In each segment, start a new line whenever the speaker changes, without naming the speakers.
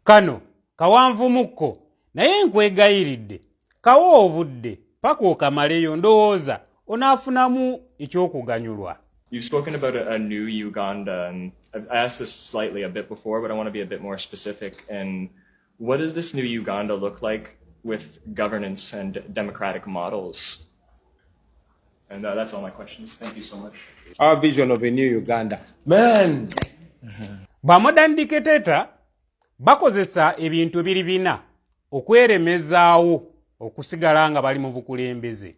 Kano kawanvu mukko naye nkwegayiridde kawo obudde paka okamaleyo ndowooza onaafunamu ekyokuganyulwa.
You've spoken about a new Uganda, and I asked this slightly a bit before, but I want to be a bit more specific. And what does this new Uganda look like with governance and democratic models? And that's all my questions. Thank you so much.
Our vision of a new Uganda. Man!
Bamodern dictator bakozesa ebintu biri bina okweremezaawo okusigala nga bali mu bukulembeze.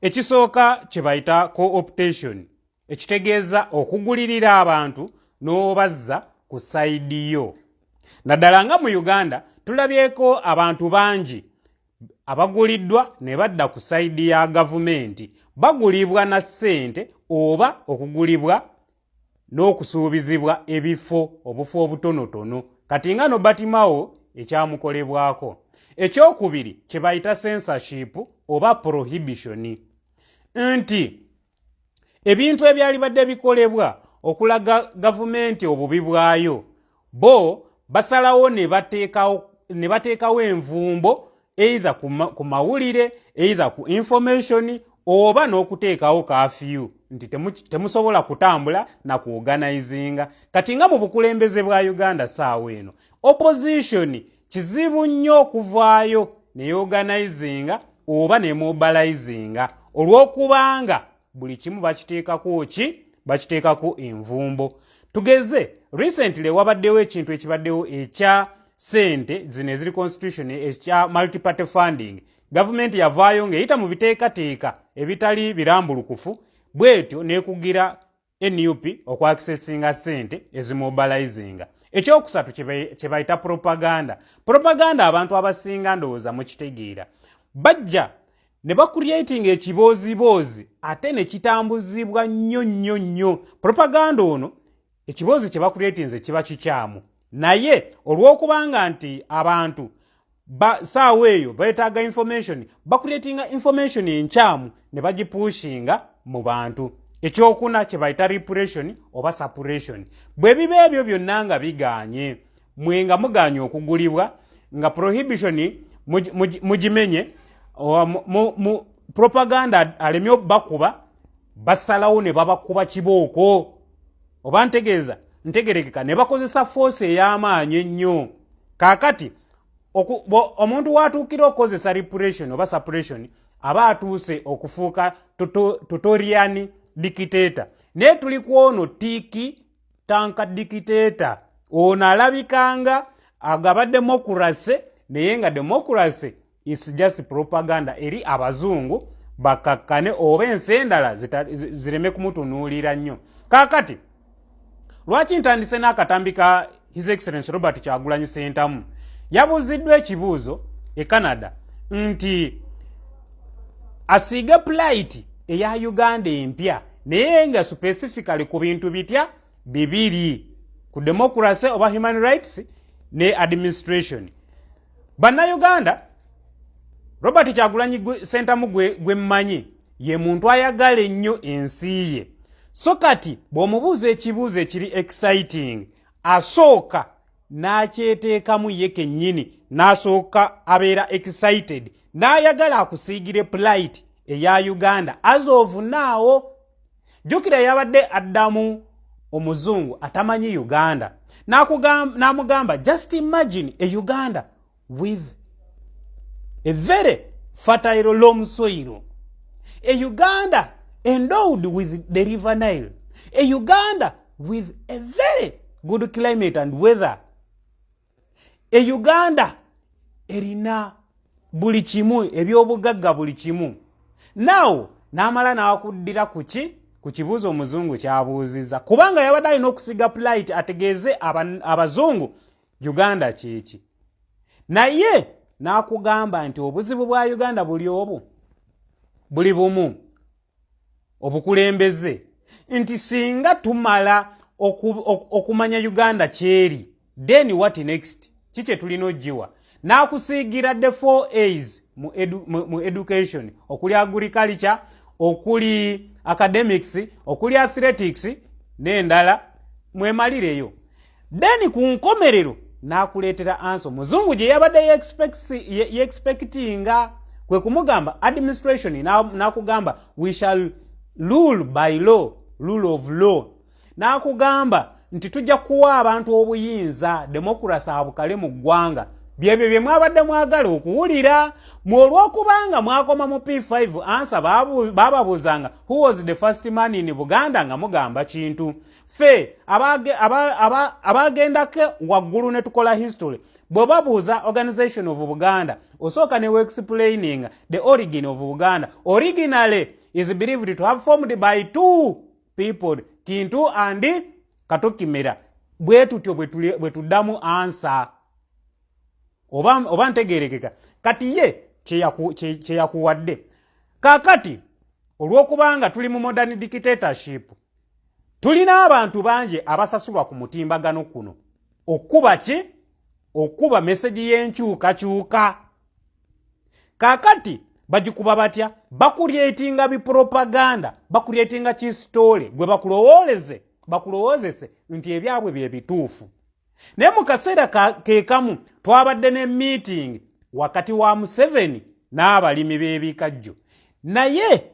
Ekisooka kye bayita co-optation, ekitegeeza okugulirira abantu n'obazza ku sayidi yo. Naddala nga mu Uganda tulabyeko abantu bangi abaguliddwa ne badda ku sayidi ya gavumenti, bagulibwa na ssente oba okugulibwa n'okusuubizibwa obufu obutonotono. Kati nga Nobert Mao ekyamukolebwako. Ekyokubiri kye bayita censorship oba prohibition, nti ebintu ebyali badde bikolebwa okulaga gavumenti obubi bwayo, bo basalawo ne bateekawo envumbo either ku mawulire, either ku information, oba n'okuteekawo kafyu nti temusobola kutambula na kuorganizinga. Kati nga mu bukulembeze bwa Uganda saawa eno opposition kizibu nnyo okuvaayo ne organizinga oba ne mobilizinga olw'okubanga buli kimu bakiteekako envumbo. Tugeze recently wabaddewo ekintu ekibaddewo ekya sente zino eziri constitution ekya multi-party funding. Gavumenti yavaayo ng'eyita mu biteekateeka ebitali birambulukufu, bwetyo n'ekugira NUP okwakisesinga sente ezimobilizinga. Ekyokusatu kye bayita propaganda. Propaganda abantu abasinga ndowooza mukitegeera. Bajja ne bakureatinga ekiboozibozi ate ne kitambuzibwa nnyo. Propaganda ono ekiboozi kye bakureatinze kiba kikyamu. Naye olw'okubanga nti abantu saawa eyo beetaaga information, bakureatinga information enkyamu ne bagipushinga mu bantu. Ekyokuna kye bayita repression oba suppression. Bwe biba ebyo byonna nga biganye, mwe nga muganye okugulibwa, nga prohibition mugimenye, propaganda alemye okubakuba, basalawo ne babakuba kibooko. Oba ntegerekeka ne bakozesa force ey'amaanyi ennyo. Kaakati omuntu watuukira okukozesa repression oba suppression aba atuuse okufuuka tutorian dictator. Naye tuli ku ono tiki tanka dictator. Ono alabikanga agaba democracy, naye nga democracy is just propaganda eri abazungu bakakkane oba ensi endala zireme kumutunuulira nnyo. Kaakati lwaki ntandise n'akatambi ka His Excellency Robert Kyagulanyi Ssentamu? Yabuziddwa ekibuuzo Canada nti asiige plight eya Uganda empya, naye nga specifically ku bintu bitya bibiri, ku democracy oba human rights ne administration. Bannayuganda, Robert Kyagulanyi Ssentamu gwe mmanyi ye muntu ayagala ennyo ensi ye. So kati bw'omubuuza ekibuuzo ekiri exciting, asooka n'akyeteekamu ye kennyini, n'asooka abeera excited, n'ayagala akusiigire plight eya Uganda as of now. Jjukira yabadde addamu omuzungu atamanyi Uganda, n'amugamba just imagine a Uganda with a very fertile loam soil, a Uganda endowed with the river Nile, a Uganda with a very good climate and weather, a Uganda erina buli kimu, ebyobugagga buli kimu. Now n'amala n'akuddira ku kibuuzo omuzungu kyabuuzizza, kubanga yabadde alina okusiga plight ategeeze abazungu Uganda kyeki. Naye n'akugamba nti obuzibu bwa Uganda buli bumu, obukulembeze, nti singa tumala okumanya Uganda kyeri, then what next? Kiki tulina ogiwa? N'akusiigira the 4A's mu education, okuli agriculture, okuli academics, okuli athletics n'endala, mwemalireyo. Then ku nkomerero n'akuleetera answer. Muzungu gye yabadde ye-expectinga kwe kumugamba administration n'akugamba we shall rule by law, rule of law. N'akugamba nti tujja kuwa abantu obuyinza, democracy abukale mu ggwanga. Byebyo bye mwabadde mwagala okuwulira. Olw'okubanga mwakoma mu P5 answer bababuuzanga who was the first man in Buganda nga mugamba kintu. Fe abagendako waggulu ne tukola history bwe babuuza organization of Buganda osooka ne explaining the origin of Buganda. Originally is believed to have formed by two people, Kintu and Katokimera. Bwe tutyo bwe tuddamu answer. Oba ntegerekeka kati ye kye yakuwadde. Kakati olw'okubanga tuli mu modern dictatorship tulina abantu bangi abasasulwa ku mutimbagano kuno okuba ki? Okuba message y'enkyukakyuka. Kakati bagikuba batya? Bakuryetinga bipropaganda, bakuryetinga ki story gwe bakulowoozese nti ebyabwe bye bituufu. Naye mu kaseera keekamu twabadde ne meeting wakati wa Museveni n'abalimi b'ebikajjo. Naye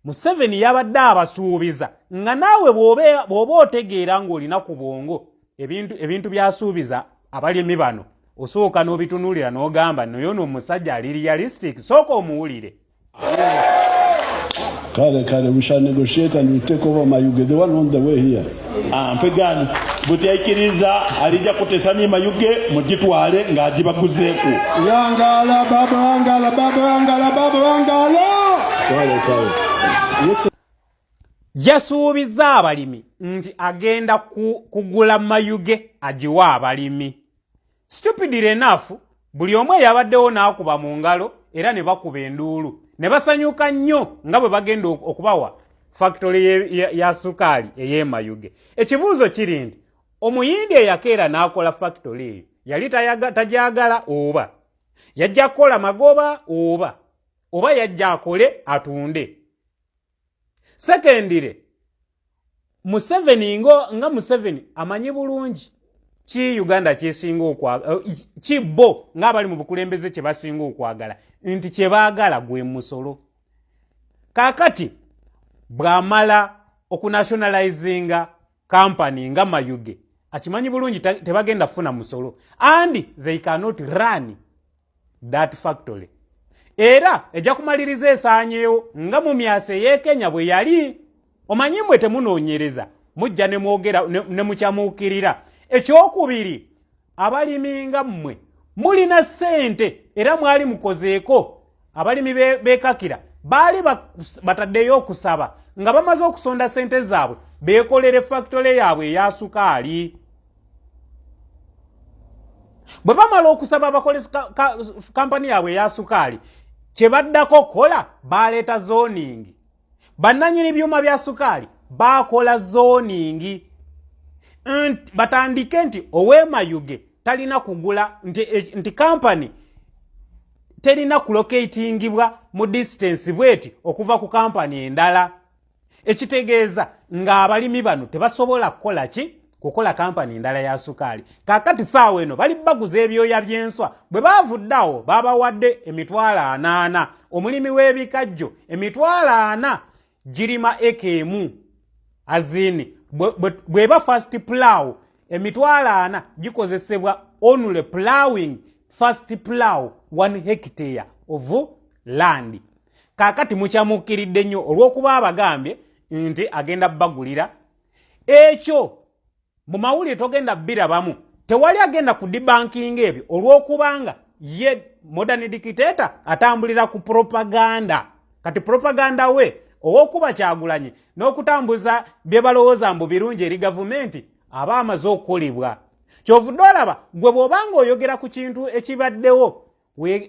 Museveni yabadde abasuubiza nga naawe bw'oba otegeera ng'olina ku bwongo ebintu byasuubiza abalimi bano osooka n'obitunuulira n'ogamba naye ono omusajja ali realistic, sooka omuwulire.
Kale, we shall negotiate and we take over Mayuge, the one on the way here.
Mpegani buteekiriza alijja kutesani Mayuge mugitwale ng'agibaguzeeko.
Yangala baba wangala. Kale.
Yasuubiza abalimi nti agenda kugula Mayuge agiwa abalimi. Stupidly enough, buli omu yabaddewo n'akuba mu ngalo era ne bakuba enduulu. Ne basanyuka nnyo nga bwe bagenda okubawa factory ya sukaali ey'e Mayuge. Ekibuuzo kiri nti omuyindi eyakeera n'akola factory eyo yali tajagala oba yajja kukola magoba oba yajja akole atunde. Secondly, Museveni nga Museveni amanyi bulungi ki Uganda kyesinga okwagala, kibbo ng'abali mu bukulembeze kye basinga okwagala nti kye baagala gwe musolo. Kakati bw'amala okunationalizinga company nga Mayuge akimanyi bulungi tebagenda funa musolo and they cannot run that factory. Era ejja kumaliriza esaanyeewo nga mu myasa ey'Ekenya bwe yali. Omanyi mwe temunoonyereza mujja ne mwogera ne mukyamuukirira. Ekyokubiri, abalimi nga mmwe mulina ssente era mwali mukozeeko. Abalimi beekakira baali bataddeyo okusaba nga bamaze okusonda ssente zaabwe beekolere factory yaabwe eya sukaali. Bwe bamala okusaba bakole kampani yaabwe eya sukaali kye baddako kola baleeta zoning. Bannanyini byuma bya sukaali baakola zoning. Batandike nti owe Mayuge talina kugula nti company terina kulocatingibwa mu distance bweti okuva ku company endala. Ekitegeeza nga abalimi bano tebasobola kukola ki? Kukola company endala ya sukaali. Kakati saawa eno bali baguza ebyoya by'enswa bwe baavuddawo babawadde $40,000. Omulimi w'ebikajjo $40,000 girima ekemu azini bweba first plow $40,000 gikozesebwa only plowing first plow 1 hectare of land. Kakati mukyamukiridde nnyo olw'okuba abagambye nti agenda bagulira ekyo mu mawulire togenda birabamu. Tewali agenda ku debunking ebyo olw'okubanga ye modern dictator atambulira ku propaganda. Kati propaganda we owokuba Kyagulanyi n'okutambuza bye balowooza mbu birungi eri gavumenti aba amaze okukolebwa. Kyovudde olaba gwe bw'obanga oyogera ku kintu ekibaddewo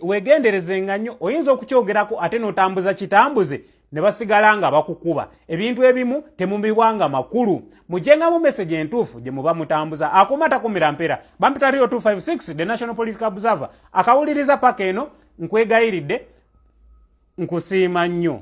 weegenderezenga nnyo oyinza okukyogerako ate n'otambuza kitambuze ne basigala nga bakukuba. Ebintu ebimu temubibwanga makulu. Mujjengamu message entuufu gye muba mutambuza. Akuma takumira mpera. Bampita Rio 256 the National Political Observer. Akawuliriza paka eno nkwegayiridde nkusiima nnyo.